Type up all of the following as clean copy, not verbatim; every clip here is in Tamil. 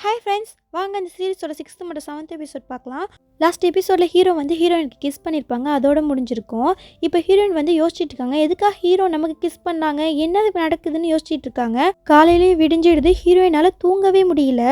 ஹாய் ஃப்ரெண்ட்ஸ், வாங்க இந்த சீரிஸோட 6th மற்றும் 7th எபிசோட் பார்க்கலாம். லாஸ்ட் எபிசோடில் ஹீரோ வந்து ஹீரோயினுக்கு கிஸ் பண்ணியிருப்பாங்க, அதோட முடிஞ்சிருக்கும். இப்போ ஹீரோயின் வந்து யோசிச்சுட்டு இருக்காங்க, எதுக்காக ஹீரோ நமக்கு கிஸ் பண்ணாங்க, என்ன நடக்குதுன்னு யோசிச்சுட்டு இருக்காங்க. காலையிலேயே விடிஞ்சிடுது, ஹீரோயினால் தூங்கவே முடியல.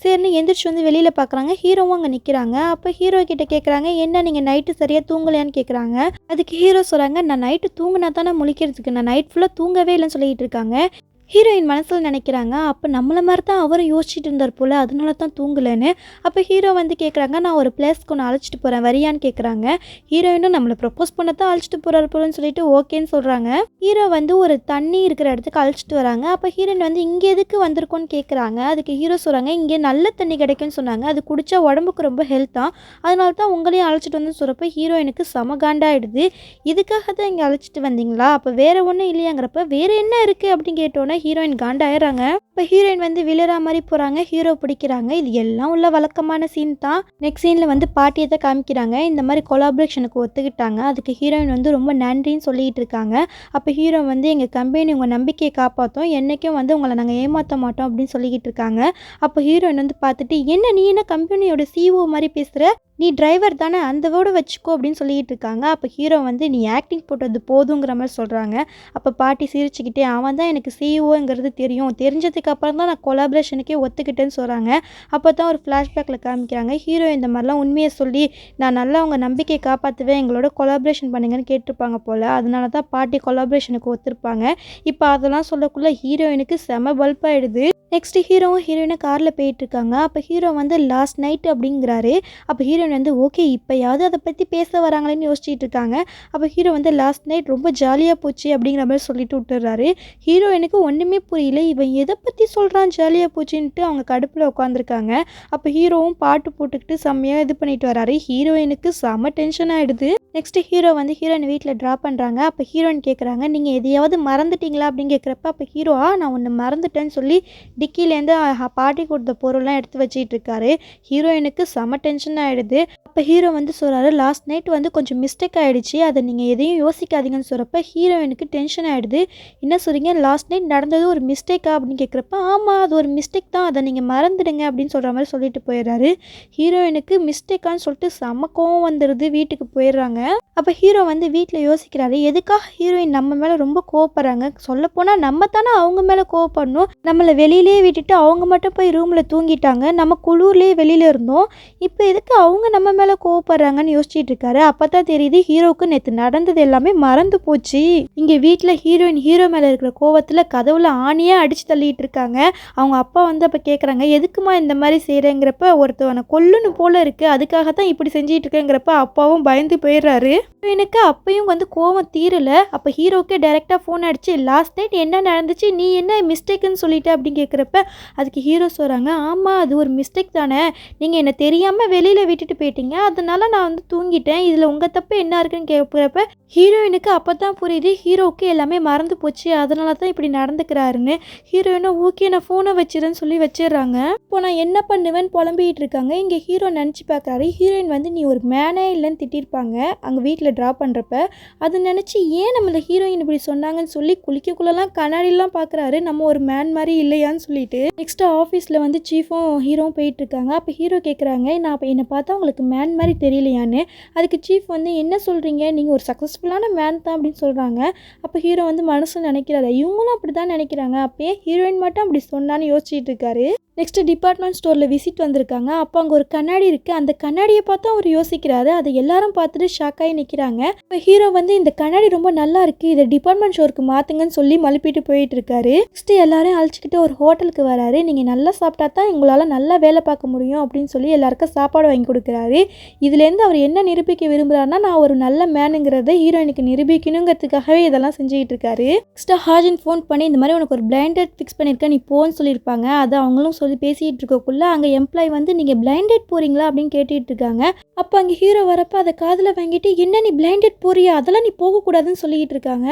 சரின்னு எந்திரிச்சு வந்து வெளியில் பார்க்குறாங்க, ஹீரோவும் அங்கே நிற்கிறாங்க. அப்போ ஹீரோ கிட்ட கேட்குறாங்க, என்ன நீங்கள் நைட்டு சரியாக தூங்கலையான்னு கேட்குறாங்க. அதுக்கு ஹீரோ சொல்கிறாங்க, நான் நைட்டு தூங்கினா தானே முழிக்கிறதுக்கு, நான் நைட் ஃபுல்லாக தூங்கவே இல்லைன்னு சொல்லிட்டு இருக்காங்க. ஹீரோயின் மனசில் நினைக்கிறாங்க, அப்போ நம்மளை மாதிரி தான் அவரும் யோசிச்சுட்டு இருந்தார் போல், அதனால தான் தூங்கலைன்னு. அப்போ ஹீரோ வந்து கேட்குறாங்க, நான் ஒரு பிளேஸ்க்கு ஒன்று அழைச்சிட்டு போகிறேன், வரியான்னு கேட்குறாங்க. ஹீரோயினும் நம்மளை ப்ரப்போஸ் பண்ண தான் அழைச்சிட்டு போகிறாரு போலன்னு சொல்லிட்டு ஓகேன்னு சொல்கிறாங்க. ஹீரோ வந்து ஒரு தண்ணி இருக்கிற இடத்துக்கு அழைச்சிட்டு வராங்க. அப்போ ஹீரோயின் வந்து இங்கே எதுக்கு வந்திருக்கோன்னு கேட்குறாங்க. அதுக்கு ஹீரோ சொல்கிறாங்க, இங்கே நல்ல தண்ணி கிடைக்குன்னு சொன்னாங்க, அது குடித்தா உடம்புக்கு ரொம்ப ஹெல்த்தான், அதனால தான் உங்களையும் அழைச்சிட்டு வந்து சொல்கிறப்ப ஹீரோயினுக்கு செம காண்டாயிடுது. இதுக்காக தான் இங்கே அழைச்சிட்டு வந்தீங்களா, அப்போ வேறு ஒன்றும் இல்லையாங்கிறப்ப வேறு என்ன இருக்குது அப்படின்னு கேட்டோன்னே ஹீரோயின் காண்டாயிடுறாங்க. இப்போ ஹீரோயின் வந்து விழுற மாதிரி போகிறாங்க, ஹீரோ பிடிக்கிறாங்க. இது எல்லாம் உள்ள வழக்கமான சீன் தான். நெக்ஸ்ட் சீனில் வந்து பாட்டியை தான் காமிக்கிறாங்க, இந்த மாதிரி கொலாபரேஷனுக்கு ஒத்துக்கிட்டாங்க. அதுக்கு ஹீரோயின் வந்து ரொம்ப நன்றின்னு சொல்லிட்டு இருக்காங்க. அப்போ ஹீரோ வந்து எங்கள் கம்பெனி உங்கள் நம்பிக்கையை காப்பாற்றும், என்றைக்கும் வந்து உங்களை நாங்கள் ஏமாற்ற மாட்டோம் அப்படின்னு சொல்லிக்கிட்டு இருக்காங்க. அப்போ ஹீரோயின் வந்து பார்த்துட்டு, நீ என்ன கம்பெனியோட சிஇஓ மாதிரி பேசுகிற, நீ டிரைவர் தானே, அந்த வேர்டை வச்சுக்கோ அப்படின்னு சொல்லிட்டு இருக்காங்க. அப்போ ஹீரோ வந்து நீ ஆக்டிங் போட்டது போதுங்கிற மாதிரி சொல்கிறாங்க. அப்போ பாட்டி சிரிச்சுக்கிட்டே, அவன் தான் எனக்கு சிஇஓங்கிறது தெரியும், தெரிஞ்சதுக்கு அப்புறம் தான் நான் கொலாபரேஷனுக்கே ஒத்துக்கிட்டேன்னு சொல்கிறாங்க. அப்போ தான் ஒரு ஃப்ளாஷ்பேக்கில் காமிக்கிறாங்க, ஹீரோ இந்த மாதிரிலாம் உண்மையை சொல்லி நான் நல்லா உங்கள் நம்பிக்கையை காப்பாற்றுவேன், எங்களோட கொலாபரேஷன் பண்ணுங்கன்னு கேட்டிருப்பாங்க போல், அதனால தான் பாட்டி கொலாபரேஷனுக்கு ஒத்துருப்பாங்க. இப்போ அதெல்லாம் சொல்லக்குள்ளே ஹீரோயினுக்கு செம பல்பாயிடுது. நெக்ஸ்ட்டு ஹீரோவும் ஹீரோயினும் காரில் போயிட்டுருக்காங்க. அப்போ ஹீரோ வந்து லாஸ்ட் நைட் அப்படிங்கிறாரு. அப்போ ஹீரோயின் வந்து ஓகே இப்போயாவது அதை பற்றி பேச வராங்களேன்னு யோசிச்சுட்டு இருக்காங்க. அப்போ ஹீரோ வந்து லாஸ்ட் நைட் ரொம்ப ஜாலியாக போச்சு அப்படிங்கிற மாதிரி சொல்லிட்டு விட்டுறாரு. ஹீரோயினுக்கு ஒன்றுமே புரியல, இவன் எதை பற்றி சொல்கிறான் ஜாலியாக போச்சுன்ட்டு அவங்க கடுப்பில் உட்காந்துருக்காங்க. அப்போ ஹீரோவும் பாட்டு போட்டுக்கிட்டு செம்மையாக இது பண்ணிட்டு வராரு. ஹீரோயினுக்கு செம்ம டென்ஷன் ஆகிடுது. நெக்ஸ்ட்டு ஹீரோ வந்து ஹீரோயின் வீட்டில் ட்ராப் பண்ணுறாங்க. அப்போ ஹீரோயின் கேட்குறாங்க, நீங்கள் எதையாவது மறந்துட்டீங்களா அப்படின்னு கேட்குறப்ப, அப்போ ஹீரோ நான் ஒன்று மறந்துட்டேன்னு சொல்லி டிக்கிலேருந்து பாட்டி கொடுத்த பொருள்லாம் எடுத்து வச்சிட்டு இருக்காரு. ஹீரோயினுக்கு செம டென்ஷன் ஆகிடுது. அப்போ ஹீரோ வந்து சொல்கிறாரு, லாஸ்ட் நைட் வந்து கொஞ்சம் மிஸ்டேக் ஆகிடுச்சு, அதை நீங்கள் எதையும் யோசிக்காதீங்கன்னு சொல்கிறப்ப ஹீரோயினுக்கு டென்ஷன் ஆகிடுது. என்ன சொல்கிறீங்க, லாஸ்ட் நைட் நடந்தது ஒரு மிஸ்டேக்கா அப்படின்னு கேட்குறப்ப, ஆமாம் அது ஒரு மிஸ்டேக் தான், அதை நீங்கள் மறந்துடுங்க அப்படின்னு சொல்கிற மாதிரி சொல்லிட்டு போயிடுறாரு. ஹீரோயினுக்கு மிஸ்டேக்கான்னு சொல்லிட்டு செம கோவம் வந்துடுது, வீட்டுக்கு போயிடுறாங்க. அப்போ ஹீரோ வந்து வீட்டில் யோசிக்கிறாரு, எதுக்காக ஹீரோயின் நம்ம மேலே ரொம்ப கோவப்படுறாங்க, சொல்லப்போனால் நம்ம தானே அவங்க மேலே கோவப்படணும், நம்மளை வெளியிலேயே விட்டுட்டு அவங்க மட்டும் போய் ரூமில் தூங்கிட்டாங்க, நம்ம குளூர்லேயே வெளியில் இருந்தோம், இப்போ எதுக்கு அவங்க நம்ம மேலே கோவப்படுறாங்கன்னு யோசிச்சுட்டு இருக்காரு. அப்போ தான் தெரியுது ஹீரோவுக்கு நேற்று நடந்தது எல்லாமே மறந்து போச்சு. இங்கே வீட்டில் ஹீரோயின் ஹீரோ மேலே இருக்கிற கோவத்தில் கதவுல ஆணியே அடித்து தள்ளிட்டு இருக்காங்க. அவங்க அப்பா வந்து அப்போ கேட்குறாங்க, எதுக்குமா இந்த மாதிரி செய்கிறேங்கிறப்ப, ஒருத்தவனை கொல்லுன்னு போல இருக்குது, அதுக்காக தான் இப்படி செஞ்சிட்டு இருக்கேங்கிறப்ப அப்பாவும் பயந்து போயிடுறாரு. ஹீரோயினுக்கு அப்பையும் வந்து கோவம் தீரல. அப்போ ஹீரோவுக்கு டைரெக்டாக ஃபோன் அடிச்சு, லாஸ்ட் நைட் என்ன நடந்துச்சு, நீ என்ன மிஸ்டேக்குன்னு சொல்லிட்ட அப்படின்னு கேட்குறப்ப, அதுக்கு ஹீரோ சொல்கிறாங்க, ஆமாம் அது ஒரு மிஸ்டேக் தானே, நீங்கள் என்னை தெரியாமல் வெளியில் விட்டுட்டு போயிட்டீங்க, அதனால நான் வந்து தூங்கிட்டேன், இதில் உங்கள் தப்பு என்ன இருக்குன்னு கேட்குறப்ப ஹீரோயினுக்கு அப்போ தான் புரியுது ஹீரோவுக்கு எல்லாமே மறந்து போச்சு, அதனால தான் இப்படி நடந்துக்கிறாருன்னு. ஹீரோயினும் ஓகே நான் ஃபோனை வச்சிருன்னு சொல்லி வச்சிடுறாங்க. இப்போ நான் என்ன பண்ணுவேன்னு புலம்பிகிட்டு இருக்காங்க. இங்கே ஹீரோ நினச்சி பார்க்குறாரு, ஹீரோயின் வந்து நீ ஒரு மேனே இல்லைன்னு திட்டிருப்பாங்க அங்கே வீட்டில் ட்ராப் பண்ணுறப்ப, அதை நினச்சி ஏன் நம்மளை ஹீரோயின் இப்படி சொன்னாங்கன்னு சொல்லி குளிக்கக்குள்ளெல்லாம் கண்ணாடிலாம் பார்க்குறாரு, நம்ம ஒரு மேன் மாதிரி இல்லையான்னு சொல்லிட்டு. நெக்ஸ்ட்டு ஆஃபீஸில் வந்து சீஃபும் ஹீரோவும் போயிட்டுருக்காங்க. அப்போ ஹீரோ கேட்குறாங்க, நான் அப்போ என்னை பார்த்தா உங்களுக்கு மேன் மாதிரி தெரியலையான்னு. அதுக்கு சீஃப் வந்து என்ன சொல்கிறீங்க, நீங்கள் ஒரு சக்ஸஸ்ஃபுல்லான மேன் தான் அப்படின்னு சொல்கிறாங்க. அப்போ ஹீரோ வந்து மனசில் நினைக்கிறாரு, இவங்களும் அப்படி தான் நினைக்கிறாங்க, அப்பயே ஹீரோயின் மட்டும் அப்படி சொன்னான்னு யோசிச்சுட்டு இருக்காரு. நெக்ஸ்ட்டு டிபார்ட்மெண்ட் ஸ்டோரில் விசிட் வந்திருக்காங்க. அப்போ அங்கே ஒரு கண்ணாடி இருக்குது, அந்த கண்ணாடியை பார்த்தா அவர் யோசிக்கிறாரு. அதை எல்லாரும் பார்த்துட்டு ஷாக்காகி நிற்கிறாங்க. இப்போ ஹீரோ வந்து இந்த கண்ணாடி ரொம்ப நல்லா இருக்குது, இதை டிபார்ட்மெண்ட் ஸ்டோருக்கு மாற்றுங்கன்னு சொல்லி மழுப்பிட்டு போயிட்டு இருக்காரு. நெக்ஸ்ட்டு எல்லாரையும் அழைச்சிக்கிட்டு ஒரு ஹோட்டலுக்கு வராரு. நீங்கள் நல்லா சாப்பிட்டா தான் உங்களால் நல்லா வேலை பார்க்க முடியும் அப்படின்னு சொல்லி எல்லாருக்கும் சாப்பாடு வாங்கி கொடுக்குறாரு. இதுலேருந்து அவர் என்ன நிரூபிக்க விரும்புகிறாருன்னா, நான் ஒரு நல்ல மேனுங்கிறத ஹீரோயினுக்கு நிரூபிக்கணுங்கிறதுக்காகவே இதெல்லாம் செஞ்சுக்கிட்டு இருக்காரு. நெக்ஸ்ட்டு ஹாஜின் ஃபோன் பண்ணி இந்த மாதிரி உனக்கு ஒரு பிளைண்டட் ஃபிக்ஸ் பண்ணியிருக்கேன், நீ போன்னு சொல்லியிருப்பாங்க. அதை அவங்களும் சொல்லி பேசிகிட்டு இருக்கக்குள்ள அங்கே எம்ப்ளாய் வந்து நீங்கள் பிளைண்டட் போகிறீங்களா அப்படின்னு கேட்டுட்டு இருக்காங்க. அப்போ அங்கே ஹீரோ வரப்போ அதை காதில் வாங்கிட்டு, என்ன நீ பிளைண்டட் போறியா, அதெல்லாம் நீ போகக்கூடாதுன்னு சொல்லிக்கிட்டு இருக்காங்க.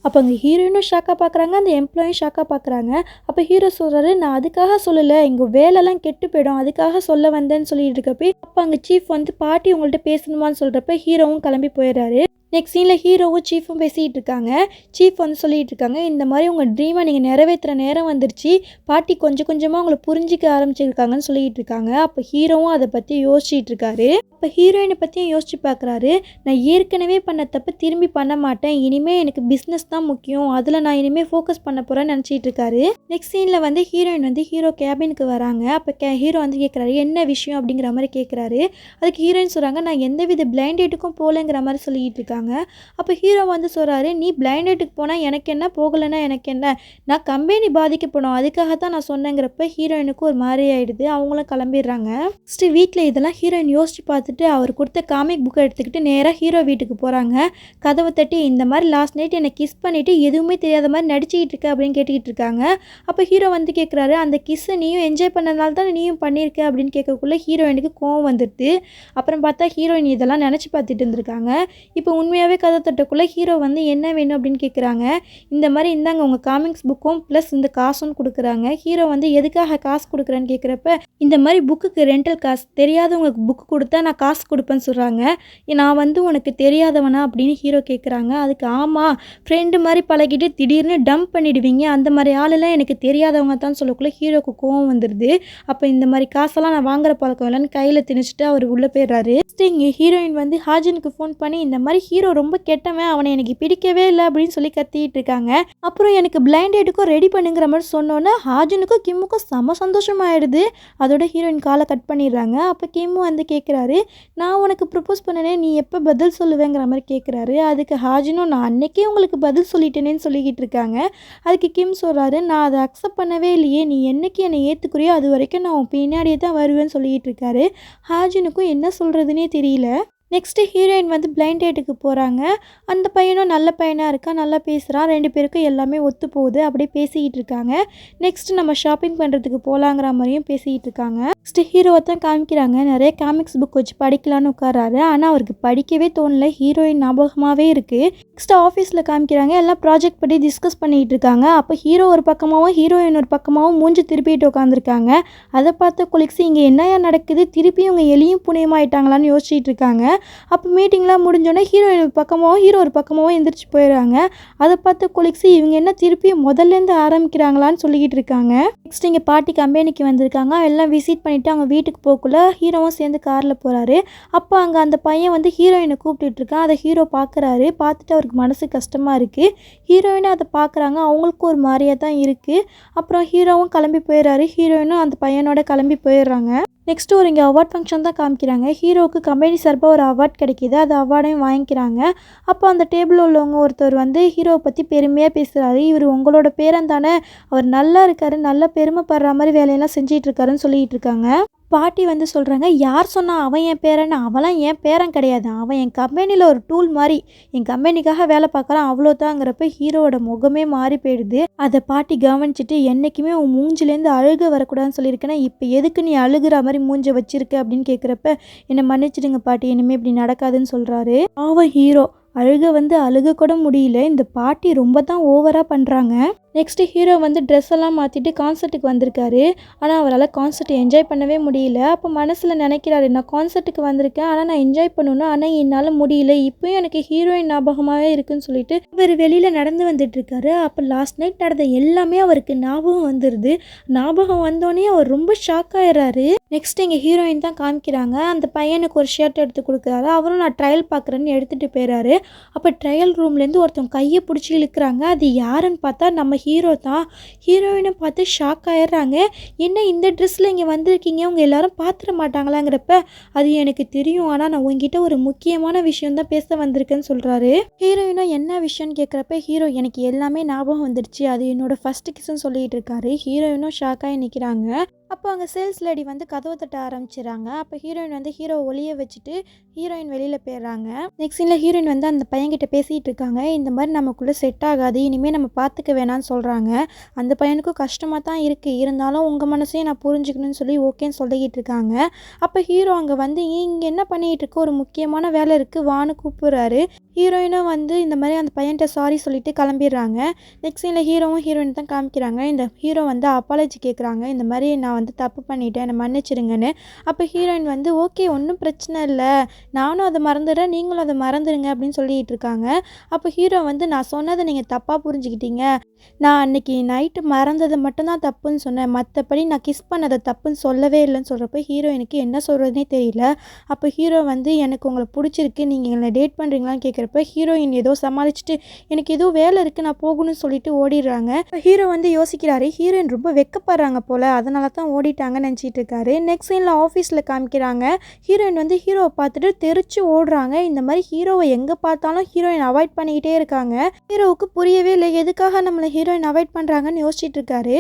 அப்போ அங்கே ஹீரோயினும் ஷாக்காக பார்க்குறாங்க, அந்த எம்ப்ளாயும் ஷாக்காக பார்க்குறாங்க. அப்போ ஹீரோ சொல்கிறாரு, நான் அதுக்காக சொல்லலை, இங்கே வேலைலாம் கெட்டு போயிடும், அதுக்காக சொல்ல வந்தேன்னு சொல்லிட்டு இருக்கப்போ அப்போ அங்கே சீஃப் வந்து பாட்டி உங்கள்கிட்ட பேசணுமான்னு சொல்கிறப்ப ஹீரோவும் கிளம்பி போயிடுறாரு. நெக்ஸ்ட் சீனில் ஹீரோவும் சீஃபும் பேசிகிட்டு இருக்காங்க. சீஃப் வந்து சொல்லிகிட்டு இருக்காங்க, இந்த மாதிரி உங்கள் ட்ரீமை நீங்கள் நிறைவேற்றுற நேரம் வந்துருச்சு, பாட்டி கொஞ்சம் கொஞ்சமாக உங்களை புரிஞ்சிக்க ஆரம்பிச்சிருக்காங்கன்னு சொல்லிகிட்டு இருக்காங்க. அப்போ ஹீரோவும் அதை பற்றி யோசிச்சுட்டு இருக்காரு. அப்போ ஹீரோயினை பற்றியும் யோசிச்சு பார்க்குறாரு. நான் ஏற்கனவே பண்ண தப்பு திரும்பி பண்ண மாட்டேன், இனிமேல் எனக்கு பிஸ்னஸ் தான் முக்கியம், அதில் நான் இனிமேல் ஃபோக்கஸ் பண்ண போகிறேன்னு நினச்சிட்டு இருக்காரு. நெக்ஸ்ட் சீனில் வந்து ஹீரோயின் வந்து ஹீரோ கேபினுக்கு வராங்க. அப்போ ஹீரோ வந்து கேட்குறாரு, என்ன விஷயம் அப்படிங்கிற மாதிரி கேட்குறாரு. அதுக்கு ஹீரோயின் சொல்கிறாங்க, நான் எந்தவித பிளைண்ட் டேட்டுக்கும் போகலங்கிற மாதிரி சொல்லிகிட்டு இருக்காங்க. அப்போ ஹீரோ வந்து சொல்கிறாரு, நீ பிளைண்ட் டேட்டுக்கு போனால் எனக்கு என்ன, போகலைன்னா எனக்கு என்ன, நான் கம்பெனி பாதிக்கப்படும் அதுக்காகத்தான் நான் சொன்னேங்கிறப்ப ஹீரோயினுக்கு ஒரு மாதிரி ஆகிடுது. அவங்களும் கிளம்பிடுறாங்க. ஃபஸ்ட்டு வீட்டில் இதெல்லாம் ஹீரோயின் யோசிச்சு பார்த்துட்டு அவர் கொடுத்த காமிக் புக்கை எடுத்துக்கிட்டு நேராக ஹீரோ வீட்டுக்கு போகிறாங்க. கதவை தட்டி, இந்த மாதிரி லாஸ்ட் நைட் என்னை கிஸ் பண்ணிவிட்டு எதுவுமே தெரியாத மாதிரி நடிச்சுக்கிட்டு இருக்க அப்படின்னு கேட்டுக்கிட்டு இருக்காங்க. அப்போ ஹீரோ வந்து கேட்குறாரு, அந்த கிஸ்ஸை நீயும் என்ஜாய் பண்ணதுனால தான் நீயும் பண்ணியிருக்க அப்படின்னு கேட்கக்குள்ளே ஹீரோயினுக்கு கோவம் வந்துடுது. அப்புறம் பார்த்தா ஹீரோயின் இதெல்லாம் நினச்சி பார்த்துட்டு இருந்திருக்காங்க. இப்போ உண்மையாகவே கதை தட்டக்குள்ளே ஹீரோ வந்து என்ன வேணும் அப்படின்னு கேட்குறாங்க. இந்த மாதிரி இந்தாங்க உங்கள் காமிக்ஸ் புக்கும் ப்ளஸ் இந்த காசும் கொடுக்குறாங்க. ஹீரோ வந்து எதுக்காக காசு கொடுக்குறேன்னு கேட்குறப்ப, இந்த மாதிரி புக்குக்கு ரெண்டல் காசு, தெரியாதவங்களுக்கு புக்கு கொடுத்தா நான் காசு கொடுப்பேன்னு சொல்கிறாங்க. நான் வந்து உனக்கு தெரியாதவனா அப்படின்னு ஹீரோ கேட்குறாங்க. அதுக்கு ஆமாம், ஃப்ரெண்டு மாதிரி பழகிட்டு திடீர்னு டம்ப் பண்ணிடுவீங்க, அந்த மாதிரி ஆளெல்லாம் எனக்கு தெரியாதவங்க தான் சொல்லக்குள்ளே ஹீரோக்கு கோவம் வந்துடுது. அப்போ இந்த மாதிரி காசெல்லாம் நான் வாங்குற பழக்கம் இல்லைன்னு கையில் திணிச்சிட்டு அவர் உள்ளே போயிடுறாரு. இங்கே ஹீரோயின் வந்து ஹாஜினுக்கு ஃபோன் பண்ணி, இந்த மாதிரி ஹீரோ ரொம்ப கெட்டவன், அவனை எனக்கு பிடிக்கவே இல்லை அப்படின்னு சொல்லி கத்திட்டு இருக்காங்க. அப்புறம் எனக்கு பிளைண்ட் டேட்டுக்கும் ரெடி பண்ணுங்கிற மாதிரி சொன்னோன்னே ஹாஜினுக்கும் கிம்முக்கும் செம சந்தோஷமாயிடுது. அதோட ஹீரோயின் காலை கட் பண்ணிடுறாங்க. அப்போ கிம்மு வந்து கேட்குறாரு, நான் உனக்கு ப்ரப்போஸ் பண்ணனே, நீ எப்போ பதில் சொல்லுவேங்கிற மாதிரி கேட்குறாரு. அதுக்கு ஹாஜினும், நான் அன்னைக்கே உங்களுக்கு பதில் சொல்லிட்டேனேன்னு சொல்லிக்கிட்டு இருக்காங்க. அதுக்கு கிம் சொல்கிறாரு, நான் அதை அக்செப்ட் பண்ணவே இல்லையே, நீ என்னைக்கு என்னை ஏற்றுக்குறியோ அது வரைக்கும் நான் உன் பின்னாடியே தான் வருவேன்னு சொல்லிக்கிட்டு இருக்காரு. ஹாஜினுக்கும் என்ன சொல்கிறதுனே தெரியல. நெக்ஸ்ட்டு ஹீரோயின் வந்து பிளைண்ட் டேட்டுக்கு போகிறாங்க. அந்த பையனும் நல்ல பையனாக இருக்கான், நல்லா பேசுகிறான். 2 பேருக்கும் எல்லாமே ஒத்து போகுது. அப்படியே பேசிக்கிட்டு இருக்காங்க. நெக்ஸ்ட்டு நம்ம ஷாப்பிங் பண்ணுறதுக்கு போகலாங்கிற மாதிரியும் பேசிக்கிட்டு இருக்காங்க. நெக்ஸ்ட்டு ஹீரோவை தான் காமிக்கிறாங்க. நிறைய காமிக்ஸ் புக் வச்சு படிக்கலான்னு உட்காராரு. ஆனால் அவருக்கு படிக்கவே தோணல, ஹீரோயின் ஞாபகமாகவே இருக்குது. நெக்ஸ்ட்டு ஆஃபீஸில் காமிக்கிறாங்க. எல்லாம் ப்ராஜெக்ட் பற்றி டிஸ்கஸ் பண்ணிகிட்டு இருக்காங்க. அப்போ ஹீரோ ஒரு பக்கமாகவும் ஹீரோயின் ஒரு பக்கமாகவும் மூஞ்சி திருப்பிட்டு உட்காந்துருக்காங்க. அதை பார்த்த கொலிக்ஸ், இங்கே என்னையா நடக்குது, திருப்பி இவங்க எலியும் புனியமாயிட்டாங்களான்னு யோசிச்சுட்டு இருக்காங்க. அப்போ மீட்டிங்லாம் முடிஞ்சோடனே ஹீரோயின் ஒரு பக்கமாகவும் ஹீரோ ஒரு பக்கமாகவும் எந்திரிச்சு போயிடுறாங்க. அதை பார்த்து கொலிக்ஸ், இவங்க என்ன திருப்பியும் முதல்லேருந்து ஆரம்பிக்கிறாங்களான்னு சொல்லிக்கிட்டு இருக்காங்க. நெக்ஸ்ட் இங்கே பாட்டி கம்பெனிக்கு வந்திருக்காங்க. எல்லாம் விசிட் பண்ணிவிட்டு அவங்க வீட்டுக்கு போகக்குள்ள ஹீரோவும் சேர்ந்து காரில் போகிறாரு. அப்போ அங்கே அந்த பையன் வந்து ஹீரோயினை கூப்பிட்டுட்டு இருக்கான். அதை ஹீரோ பார்க்குறாரு. பார்த்துட்டு அவருக்கு மனசு கஷ்டமாக இருக்குது. ஹீரோயினை அதை பார்க்குறாங்க. அவங்களுக்கும் ஒரு மாதிரியாக தான் இருக்குது. அப்புறம் ஹீரோவும் கிளம்பி போயிடுறாரு. ஹீரோயினும் அந்த பையனோட கிளம்பி போயிடுறாங்க. நெக்ஸ்ட்டு ஒரு இங்கே அவார்ட் ஃபங்க்ஷன் தான் காமிக்கிறாங்க. ஹீரோவுக்கு கம்பெனி சார்பாக ஒரு அவார்ட் கிடைக்கிது. அது அவார்டையும் வாங்கிக்கிறாங்க. அப்போ அந்த டேபிளில் உள்ளவங்க ஒருத்தர் வந்து ஹீரோவை பற்றி பெருமையாக பேசுகிறாரு. இவர் உங்களோட பேரன் தானே, அவர் நல்லா இருக்காரு, நல்லா பெருமைப்படுற மாதிரி வேலையெல்லாம் செஞ்சிகிட்டு இருக்காருன்னு சொல்லிகிட்டு இருக்காங்க. பாட்டி வந்து சொல்கிறாங்க, யார் சொன்னால் அவன் என் பேரன், அவன்லாம் என் பேரன் கிடையாது, அவன் என் கம்பெனியில் ஒரு டூல் மாதிரி, என் கம்பெனிக்காக வேலை பார்க்குறான், அவ்வளோதாங்கிறப்ப ஹீரோவோட முகமே மாறி போயிடுது. அதை பாட்டி கவனிச்சுட்டு, என்றைக்குமே உன் மூஞ்சிலேருந்து அழுக வரக்கூடாதுன்னு சொல்லியிருக்கேன்னா இப்போ எதுக்கு நீ அழுகிற மாதிரி மூஞ்சை வச்சிருக்க அப்படின்னு கேட்குறப்ப, என்னை மன்னிச்சிடுங்க பாட்டி, இனிமேல் இப்படி நடக்காதுன்னு சொல்கிறாரு. அவன் ஹீரோ அழுக கூட முடியல, இந்த பாட்டி ரொம்ப தான் ஓவராக பண்ணுறாங்க. நெக்ஸ்ட்டு ஹீரோ வந்து ட்ரெஸ் எல்லாம் மாற்றிட்டு கான்சர்ட்டுக்கு வந்திருக்காரு. ஆனால் அவரால் கான்சர்ட் என்ஜாய் பண்ணவே முடியல. அப்போ மனசில் நினைக்கிறாரு, நான் கான்சர்ட்டுக்கு வந்திருக்கேன், ஆனால் நான் என்ஜாய் பண்ணணும், ஆனால் என்னால் முடியல, இப்போயும் எனக்கு ஹீரோயின் ஞாபகமாகவே இருக்குன்னு சொல்லிட்டு இவர் வெளியில் நடந்து வந்துட்டுருக்காரு. அப்போ லாஸ்ட் நைட் நடந்த எல்லாமே அவருக்கு ஞாபகம் வந்துடுது. ஞாபகம் வந்தோடனே அவர் ரொம்ப ஷாக் ஆயிடுறாரு. நெக்ஸ்ட் இங்கே ஹீரோயின் தான் காமிக்கிறாங்க. அந்த பையனுக்கு ஒரு ஷர்ட் எடுத்து கொடுக்குறாரு. அவரும் நான் ட்ரையல் பார்க்குறேன்னு எடுத்துகிட்டு போயிறாரு. அப்போ ட்ரையல் ரூம்லேருந்து ஒருத்தவங்க கையை பிடிச்சி இழுக்கிறாங்க. அது யாருன்னு பார்த்தா நம்ம ஹீரோ தான். ஹீரோயினை பார்த்து ஷாக் ஆயிடுறாங்க. என்ன இந்த ட்ரெஸ்ஸில் இங்கே வந்திருக்கீங்க, உங்கள் எல்லாரும் பார்த்துட மாட்டாங்களாங்கிறப்ப, அது எனக்கு தெரியும், ஆனால் நான் உங்ககிட்ட ஒரு முக்கியமான விஷயம் தான் பேச வந்திருக்கேன்னு சொல்கிறாரு. ஹீரோயினும் என்ன விஷயம்னு கேட்குறப்ப, ஹீரோ எனக்கு எல்லாமே ஞாபகம் வந்துடுச்சு, அது என்னோட ஃபர்ஸ்ட் கிஸ்ன்னு சொல்லிட்டு இருக்காரு. ஹீரோயினும் ஷாக்காகி நிற்கிறாங்க. அப்போ அங்கே சேல்ஸ் லேடி வந்து கதவை தட்ட ஆரம்பிச்சிடறாங்க. அப்போ ஹீரோயின் வந்து ஹீரோ ஒளிய வச்சுட்டு ஹீரோயின் வெளியில் போயிடுறாங்க. நெக்ஸ்ட் சீனில் ஹீரோயின் வந்து அந்த பையன்கிட்ட பேசிகிட்டு இருக்காங்க. இந்த மாதிரி நமக்குள்ளே செட் ஆகாது, இனிமேல் நம்ம பார்த்துக்க வேணான்னு சொல்கிறாங்க. அந்த பையனுக்கும் கஷ்டமாக தான் இருக்குது, இருந்தாலும் உங்கள் மனசையும் நான் புரிஞ்சுக்கணும்னு சொல்லி ஓகேன்னு சொல்லிக்கிட்டு இருக்காங்க. அப்போ ஹீரோ அங்கே வந்து இங்கே என்ன பண்ணிகிட்டு இருக்க, ஒரு முக்கியமான வேலை இருக்குது வான்னு கூப்பிட்றாரு. ஹீரோயினும் வந்து இந்த மாதிரி அந்த பையன்கிட்ட சாரி சொல்லிட்டு கிளம்பிடுறாங்க. நெக்ஸ்ட் சீனில் ஹீரோவும் ஹீரோயின் தான் காமிக்கிறாங்க. இந்த ஹீரோ வந்து அப்பாலஜி கேட்குறாங்க, இந்த மாதிரி நான் வந்து தப்பு பண்ணிட்டேன், என்னை மன்னிச்சிடுங்கன்னு. அப்போ ஹீரோயின் வந்து ஓகே ஒன்றும் பிரச்சனை இல்லை, நானும் அதை மறந்துடுறேன், நீங்களும் அதை மறந்துடுங்க அப்படின்னு சொல்லிட்டு இருக்காங்க. அப்போ ஹீரோ வந்து நான் சொன்னதை நீங்கள் தப்பாக புரிஞ்சுக்கிட்டீங்க. நான் அன்னைக்கு நைட்டு மறந்தது மட்டும்தான் தப்புன்னு சொன்னேன். மற்றபடி நான் கிஸ் பண்ணதை தப்புன்னு சொல்லவே இல்லைன்னு சொல்கிறப்ப ஹீரோயினுக்கு என்ன சொல்கிறதுனே தெரியல. அப்போ ஹீரோ வந்து எனக்கு உங்களை பிடிச்சிருக்கு, நீங்கள் என்னை டேட் பண்ணுறீங்களான்னு கேட்குறப்ப ஹீரோயின் ஏதோ சமாளிச்சுட்டு எனக்கு ஏதோ வேலை இருக்குது நான் போகணும்னு சொல்லிட்டு ஓடிடுறாங்க. ஹீரோ வந்து யோசிக்கிறாரு, ஹீரோயின் ரொம்ப வெக்கப்படுறாங்க போல், அதனால தான் ஓடிட்டாங்கன்னு நினச்சிட்டு இருக்காரு. நெக்ஸ்ட் சீனில் ஆஃபீஸில் காமிக்கிறாங்க. ஹீரோயின் வந்து ஹீரோவை பார்த்துட்டு தெரிச்சு ஓடுறாங்க. இந்த மாதிரி ஹீரோவை எங்கே பார்த்தாலும் ஹீரோயின் அவாய்ட் பண்ணிக்கிட்டே இருக்காங்க. ஹீரோவுக்கு புரியவே இல்லை எதுக்காக நம்மளை ஹீரோயின் அவாய்ட் பண்ணுறாங்கன்னு யோசிச்சுட்டு இருக்காரு.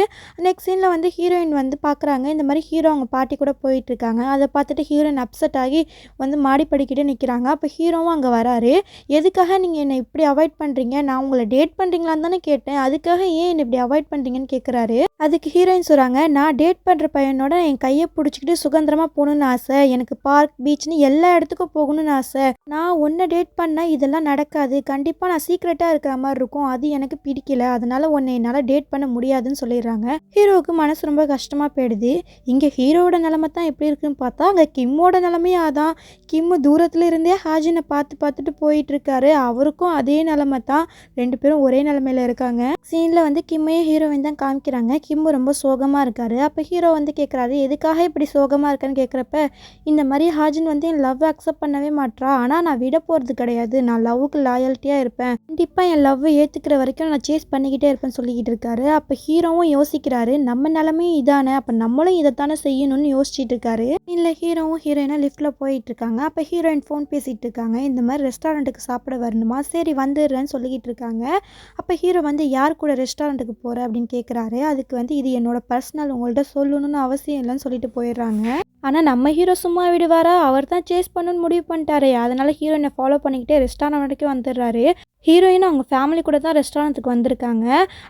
நெக்ஸ்ட் சீனில் வந்து ஹீரோயின் வந்து பார்க்குறாங்க, இந்த மாதிரி ஹீரோ அவங்க பாட்டி கூட போயிட்டு இருக்காங்க. அதை பார்த்துட்டு ஹீரோயின் அப்செட் ஆகி வந்து மாடி படிக்கிட்டே நிற்கிறாங்க. அப்போ ஹீரோவும் அங்கே வராரு. எதுக்காக நீங்கள் என்னை இப்படி அவாய்ட் பண்ணுறீங்க, நான் உங்களை டேட் பண்ணுறீங்களான்னு தானே கேட்டேன், அதுக்காக ஏன் என்னை இப்படி அவாய்ட் பண்ணுறீங்கன்னு கேட்குறாரு. அதுக்கு ஹீரோயின் சொல்கிறாங்க, நான் டேட் பண்ணுற பையனோட என் கையை பிடிச்சிக்கிட்டு சுதந்திரமாக போகணுன்னு ஆசை, எனக்கு பார்க் பீச்னு எல்லா இடத்துக்கும் போகணும்னு ஆசை, நான் ஒன்றை டேட் பண்ணால் இதெல்லாம் நடக்காது, கண்டிப்பாக நான் சீக்ரெட்டாக இருக்கிற மாதிரி இருக்கும், அது எனக்கு பிடிக்கல, அதனால உன்னை என்னால் டேட் பண்ண முடியாதுன்னு சொல்லிடுறாங்க. ஹீரோவுக்கு மனசு ரொம்ப கஷ்டமாக போயிடுது. இங்கே ஹீரோவோட நிலைமை தான் எப்படி இருக்குன்னு பார்த்தா அங்கே கிம்மோட நிலைமையும் அதான். கிம்மு தூரத்தில் இருந்தே ஹாஜினை பார்த்துட்டு போயிட்டு இருக்காரு. அவருக்கும் அதே நிலைமை தான். 2 பேரும் ஒரே நிலைமையில இருக்காங்க. சீனில் வந்து கிம்மையும் ஹீரோயின் தான் காமிக்கிறாங்க. கிம்மு ரொம்ப சோகமாக இருக்காரு. அப்போ ஹீரோ வந்து கேட்குறாரு, எதுக்காக இப்படி சோகமாக இருக்கேன்னு கேட்குறப்ப, இந்த மாதிரி ஹாஜின் வந்து என் லவ் அக்செப்ட் பண்ணவே மாட்றா, ஆனால் நான் விட போகிறது கிடையாது, நான் லவ்வுக்கு லாயல்ட்டியாக இருப்பேன், கண்டிப்பாக என் லவ்வை ஏற்றுக்கிற வரைக்கும் நான் சேஸ் பண்ணிக்கிட்டே இருப்பேன்னு சொல்லிக்கிட்டு இருக்காரு. அப்போ ஹீரோவும் யோசிக்கிறாரு, நம்ம நிலைமையும் இதானே, அப்போ நம்மளும் இதைத்தானே செய்யணும்னு யோசிச்சுட்டு இருக்காரு. இல்லை ஹீரோவும் ஹீரோயினாக லிஃப்ட்டில் போயிட்டு இருக்காங்க. அப்போ ஹீரோயின் ஃபோன் பேசிகிட்டு இருக்காங்க. இந்த மாதிரி ரெஸ்டாரண்ட்டுக்கு சாப்பிட வரணுமா, சரி வந்துடுறேன்னு சொல்லிக்கிட்டு இருக்காங்க. அப்போ ஹீரோ வந்து யார் கூட ரெஸ்டாரண்ட்டுக்கு போகிற அப்படின்னு கேட்குறாரு. அதுக்கு வந்து இது என்னோட பர்சனல், உங்கள்கிட்ட சொல்லணும்னு அவசியம் இல்லைன்னு சொல்லிட்டு போயிடுறாங்க. ஆனால் நம்ம ஹீரோ சும்மா விடுவாரா, அவர் தான் சேஸ் பண்ணணும்னு முடிவு பண்ணிட்டாரு. அதனால் ஹீரோயினை ஃபாலோ பண்ணிக்கிட்டே ரெஸ்டாரண்ட் வரைக்கும் வந்துடுறாரு. ஹீரோயின் அவங்க ஃபேமிலி கூட தான் ரெஸ்டாரண்ட்டுக்கு வந்திருக்காங்க.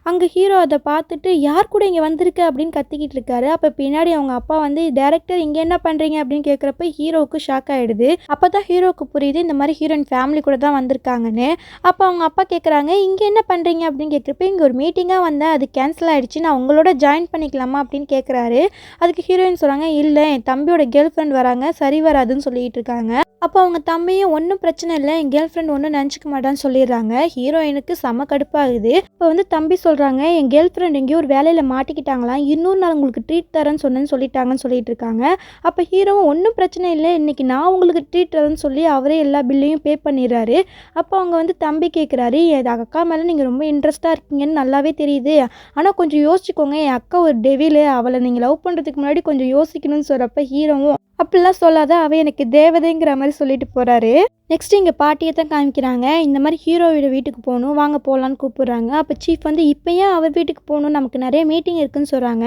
அங்கே ஹீரோ அதை பார்த்துட்டு யார் கூட இங்கே வந்திருக்க அப்படின்னு கத்திக்கிட்டு இருக்காரு. அப்போ பின்னாடி அவங்க அப்பா வந்து டைரக்டர் இங்கே என்ன பண்ணுறீங்க அப்படின்னு கேட்குறப்ப ஹீரோவுக்கு ஷாக் ஆகிடுது. அப்போ தான் ஹீரோவுக்கு புரியுது இந்த மாதிரி ஹீரோயின் ஃபேமிலி கூட தான் வந்திருக்காங்கன்னு. அப்போ அவங்க அப்பா கேட்குறாங்க, இங்கே என்ன பண்ணுறீங்க அப்படின்னு கேட்குறப்ப, இங்கே ஒரு மீட்டிங்காக வந்தேன், அது கேன்சல் ஆகிடுச்சு, நான் உங்களோட ஜாயின் பண்ணிக்கலாமா அப்படின்னு கேட்குறாரு. அதுக்கு ஹீரோயின் சொல்கிறாங்க, இல்லை என் தம்பியோட கேர்ள் ஃப்ரெண்ட் வராங்க, சரி வராதுன்னு சொல்லிட்டு இருக்காங்க. அப்போ அவங்க தம்பியும் ஒன்றும் பிரச்சனை இல்லை, என் கேர்ள் ஃப்ரெண்ட் ஒன்றும் நினச்சிக்க மாட்டான்னு சொல்லிடுறாங்க. ஹீரோயினுக்கு செம கடுப்பாகுது. இப்போ வந்து தம்பி சொல்கிறாங்க, என் கேர்ள் ஃப்ரெண்ட் எங்கேயோ ஒரு வேலையில் மாட்டிக்கிட்டாங்களாம், இன்னொரு நாள் உங்களுக்கு ட்ரீட் தரேன்னு சொல்லிட்டாங்கன்னு சொல்லிட்டு இருக்காங்க. அப்போ ஹீரோவும் ஒன்றும் பிரச்சனை இல்லை, இன்றைக்கி நான் உங்களுக்கு ட்ரீட் தரேன்னு சொல்லி அவரே எல்லா பில்லையும் பே பண்ணிடுறாரு. அப்போ அவங்க வந்து தம்பி கேட்குறாரு, என் அக்கா மேலே நீங்கள் ரொம்ப இன்ட்ரெஸ்ட்டாக இருக்கீங்கன்னு நல்லாவே தெரியுது, ஆனால் கொஞ்சம் யோசிச்சுக்கோங்க, என் அக்கா ஒரு டெவிலு, அவளை நீங்கள் லவ் பண்ணுறதுக்கு முன்னாடி கொஞ்சம் யோசிக்கணும்னு சொல்கிறப்ப ஹீரோவும் அப்படிலாம் சொல்லாத, அவ எனக்கு தேவதைங்கிற மாதிரி சொல்லிட்டு போகிறாரு. நெக்ஸ்ட் இங்கே பாட்டியை தான் காமிக்கிறாங்க. இந்த மாதிரி ஹீரோவோட வீட்டுக்கு போகணும், வாங்க போகலான்னு கூப்பிட்றாங்க. அப்போ சீஃப் வந்து இப்போ ஏன் அவர் வீட்டுக்கு போகணும், நமக்கு நிறைய மீட்டிங் இருக்குதுன்னு சொல்கிறாங்க.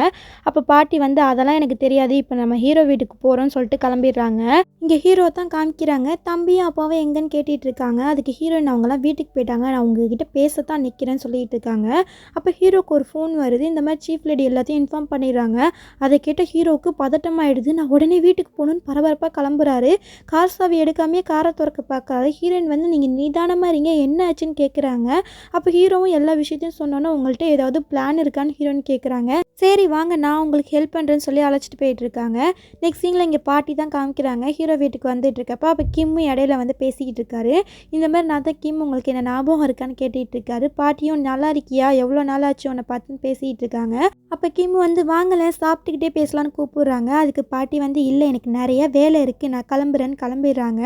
அப்போ பாட்டி வந்து அதெல்லாம் எனக்கு தெரியாது, இப்போ நம்ம ஹீரோ வீட்டுக்கு போகிறோன்னு சொல்லிட்டு கிளம்பிடுறாங்க. இங்கே ஹீரோ தான் காமிக்கிறாங்க. தம்பியும் அப்பாவும் எங்கன்னு கேட்டுட்டு இருக்காங்க. அதுக்கு ஹீரோயின் அவங்களாம் வீட்டுக்கு போயிட்டாங்க, நான் உங்ககிட்ட பேசத்தான் நிற்கிறேன்னு சொல்லிட்டு இருக்காங்க. அப்போ ஹீரோக்கு ஒரு ஃபோன் வருது. இந்த மாதிரி சீஃப் லேடி எல்லாத்தையும் இன்ஃபார்ம் பண்ணிடுறாங்க. அதை கேட்ட ஹீரோவுக்கு பதட்டமாயிடுது. நான் உடனே வீட்டுக்கு போகணுன்னு பரபரப்பாக கிளம்புறாரு. கார் சாவி எடுக்காமே காரை திறக்க பார்க்காது. ஹீரோயின் வந்து நீங்கள் நிதானமாக இருங்க, என்ன ஆச்சுன்னு கேட்குறாங்க. அப்போ ஹீரோவும் எல்லா விஷயத்தையும் சொன்னோன்னா, உங்கள்கிட்ட ஏதாவது பிளான் இருக்கான்னு ஹீரோயின் கேட்குறாங்க. சரி வாங்க நான் உங்களுக்கு ஹெல்ப் பண்ணுறேன்னு சொல்லி அழைச்சிட்டு போயிட்டு இருக்காங்க. நெக்ஸ்ட் சீனில் இங்கே பாட்டி தான் காமிக்கிறாங்க. ஹீரோ வீட்டுக்கு வந்துட்டு இருக்கப்போ அப்போ கிம்மு இடையில வந்து பேசிக்கிட்டு இருக்காரு. இந்த மாதிரி நான் தான் கிம், உங்களுக்கு என்ன ஞாபகம் இருக்கான்னு கேட்டுட்டு இருக்காரு. பாட்டியும் நல்லா இருக்கியா, எவ்வளோ நாள் ஆச்சு உன்னை பார்த்துன்னு பேசிகிட்டு இருக்காங்க. அப்போ கிம்மு வந்து வாங்கலேன் சாப்பிட்டுக்கிட்டே பேசலான்னு கூப்பிடுறாங்க. அதுக்கு பாட்டி வந்து இல்லை எனக்கு நிறைய வேலை இருக்குது, நான் கிளம்புறேன்னு கிளம்பிடுறாங்க.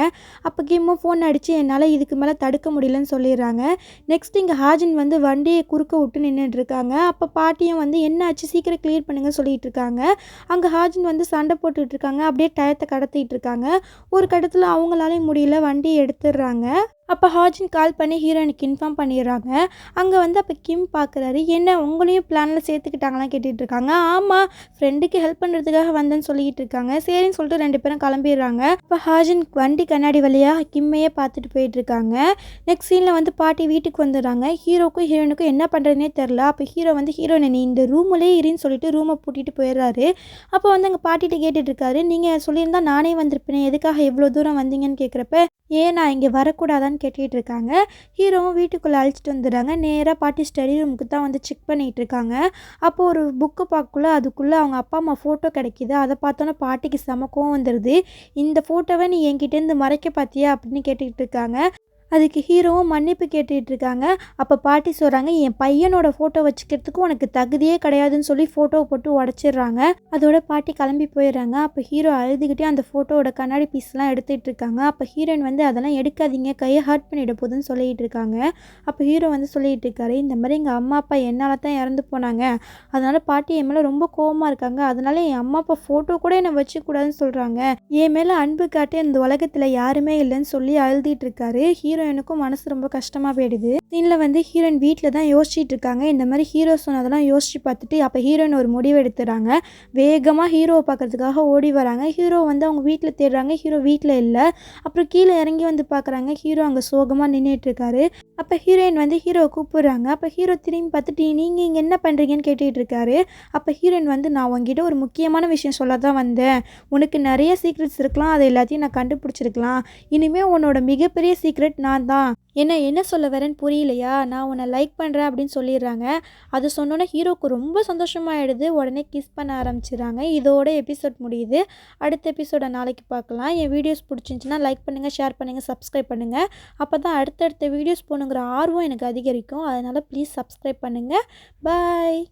அப்போ கிம்மு ஃபோன் அடித்து என்னால் இதுக்கு மேலே தடுக்க முடியலன்னு சொல்லிடுறாங்க. நெக்ஸ்ட் இங்கே ஹாஜின் வந்து வண்டியை குறுக்க விட்டு நின்றுட்டு இருக்காங்க. அப்போ பாட்டியும் வந்து என்ன ஆச்சு சீக்கிரம் கிளியர் பண்ணுங்க சொல்லிட்டு இருக்காங்க. அங்கே ஹாஜின் வந்து சண்டை போட்டுட்டு இருக்காங்க. அப்படியே டயத்தை கடத்திட்டு இருக்காங்க. ஒரு கட்டத்தில் அவங்களாலையும் முடியல, வண்டியை எடுத்துடுறாங்க. அப்போ ஹாஜின் கால் பண்ணி ஹீரோயினுக்கு இன்ஃபார்ம் பண்ணிடுறாங்க. அங்கே வந்து அப்போ கிம் பார்க்குறாரு. என்ன உங்களையும் பிளானில் சேர்த்துக்கிட்டாங்களாம் கேட்டுட்டு இருக்காங்க. ஆமாம் ஃப்ரெண்டுக்கு ஹெல்ப் பண்ணுறதுக்காக வந்தேன்னு சொல்லிக்கிட்டு இருக்காங்க. சரின்னு சொல்லிட்டு 2 பேரும் கிளம்பிடுறாங்க. இப்போ ஹாஜின் வண்டி கண்ணாடி வழியாக கிம்மையே பார்த்துட்டு போயிட்டுருக்காங்க. நெக்ஸ்ட் சீனில் வந்து பாட்டி வீட்டுக்கு வந்துடுறாங்க. ஹீரோக்கும் ஹீரோயினுக்கும் என்ன பண்ணுறதுனே தெரில. அப்போ ஹீரோ வந்து ஹீரோயினை நீ இந்த ரூம்லேயே இருன்னு சொல்லிட்டு ரூமை பூட்டிட்டு போயிடுறாரு. அப்போ வந்து அங்கே பாட்டிகிட்ட கேட்டுட்ருக்காரு, நீங்கள் சொல்லியிருந்தா நானே வந்திருப்பேன், எதுக்காக எவ்வளோ தூரம் வந்தீங்கன்னு கேட்குறப்ப ஏன் நான் இங்கே வரக்கூடாதான்னு கேட்டுகிட்டு இருக்காங்க. ஹீரோவும் வீட்டுக்குள்ளே அழைச்சிட்டு வந்துடுறாங்க. நேராக பாட்டி ஸ்டடி ரூமுக்கு தான் வந்து செக் பண்ணிகிட்டு இருக்காங்க. அப்போது ஒரு புக்கு பார்க்கக்குள்ள அதுக்குள்ளே அவங்க அப்பா அம்மா ஃபோட்டோ கிடைக்கிது. அதை பார்த்தோன்னே பாட்டிக்கு செம கோவம் வந்துடுது. இந்த ஃபோட்டோவை நீ என்கிட்டேருந்து மறைக்க பார்த்தியா அப்படின்னு கேட்டுக்கிட்டு இருக்காங்க. அதுக்கு ஹீரோவும் மன்னிப்பு கேட்டுட்டு இருக்காங்க. அப்போ பாட்டி சொல்கிறாங்க, என் பையனோட ஃபோட்டோ வச்சுக்கிறதுக்கு உனக்கு தகுதியே கிடையாதுன்னு சொல்லி ஃபோட்டோவை போட்டு உடச்சிடுறாங்க. அதோட பாட்டி கிளம்பி போயிடுறாங்க. அப்போ ஹீரோ அழுதுகிட்டே அந்த ஃபோட்டோவோட கண்ணாடி பீஸ்லாம் எடுத்துகிட்டு இருக்காங்க. அப்போ ஹீரோயின் வந்து அதெல்லாம் எடுக்காதீங்க, கையை ஹர்ட் பண்ணிட போகுதுன்னு சொல்லிகிட்டு இருக்காங்க. அப்போ ஹீரோ வந்து சொல்லிகிட்டு இருக்காரு, இந்த மாதிரி எங்கள் அம்மா அப்பா என்னால் தான் இறந்து போனாங்க, அதனால் பாட்டி என் மேலே ரொம்ப கோவமாக இருக்காங்க, அதனால என் அம்மா அப்பா ஃபோட்டோ கூட என்னை வச்சுக்கூடாதுன்னு சொல்கிறாங்க, என் மேலே அன்பு காட்டி இந்த உலகத்தில் யாருமே இல்லைன்னு சொல்லி அழுதிட்டு இருக்காரு. ஹீரோயினுக்கும் மனசு ரொம்ப கஷ்டமாக போயிடுது. சீனில் வந்து ஹீரோயின் வீட்டில் தான் யோசிச்சுட்டு இருக்காங்க. இந்த மாதிரி ஹீரோ சொன்னதெல்லாம் யோசிச்சு பார்த்துட்டு அப்போ ஹீரோயின் ஒரு முடிவு எடுத்துறாங்க. வேகமாக ஹீரோவை பார்க்கறதுக்காக ஓடி வராங்க. ஹீரோ வந்து அவங்க வீட்டில் தேடுறாங்க. ஹீரோ வீட்டில் இல்லை. அப்புறம் கீழே இறங்கி வந்து பார்க்குறாங்க. ஹீரோ அங்கே சோகமாக நின்றுட்டு இருக்காரு. அப்போ ஹீரோயின் வந்து ஹீரோவை கூப்பிடுறாங்க. அப்போ ஹீரோ திரும்பி பார்த்துட்டு நீங்கள் இங்கே என்ன பண்ணுறீங்கன்னு கேட்டுட்டு இருக்காரு. அப்போ ஹீரோயின் வந்து நான் உங்ககிட்ட ஒரு முக்கியமான விஷயம் சொல்ல தான் வந்தேன், உனக்கு நிறைய சீக்ரெட்ஸ் இருக்கலாம், அதை எல்லாத்தையும் நான் கண்டுபிடிச்சிருக்கலாம், இனிமேல் உன்னோட மிகப்பெரிய சீக்ரெட் நான் தான், என்ன சொல்ல வரேன்னு புரியலையா, நான் உன்னை லைக் பண்ணுறேன் அப்படின்னு சொல்லிடுறாங்க. அது சொன்னோன்னே ஹீரோக்கு ரொம்ப சந்தோஷமாயிடுது. உடனே கிஸ் பண்ண ஆரம்பிச்சிடுறாங்க. இதோட எபிசோட் முடியுது. அடுத்த எபிசோடை நாளைக்கு பார்க்கலாம். என் வீடியோஸ் பிடிச்சிருந்துச்சின்னா லைக் பண்ணுங்கள், ஷேர் பண்ணுங்கள், சப்ஸ்கிரைப் பண்ணுங்கள். அப்போ தான் அடுத்தடுத்த வீடியோஸ் போகணுங்கிற ஆர்வம் எனக்கு அதிகரிக்கும். அதனால் ப்ளீஸ் சப்ஸ்கிரைப் பண்ணுங்கள். பாய்.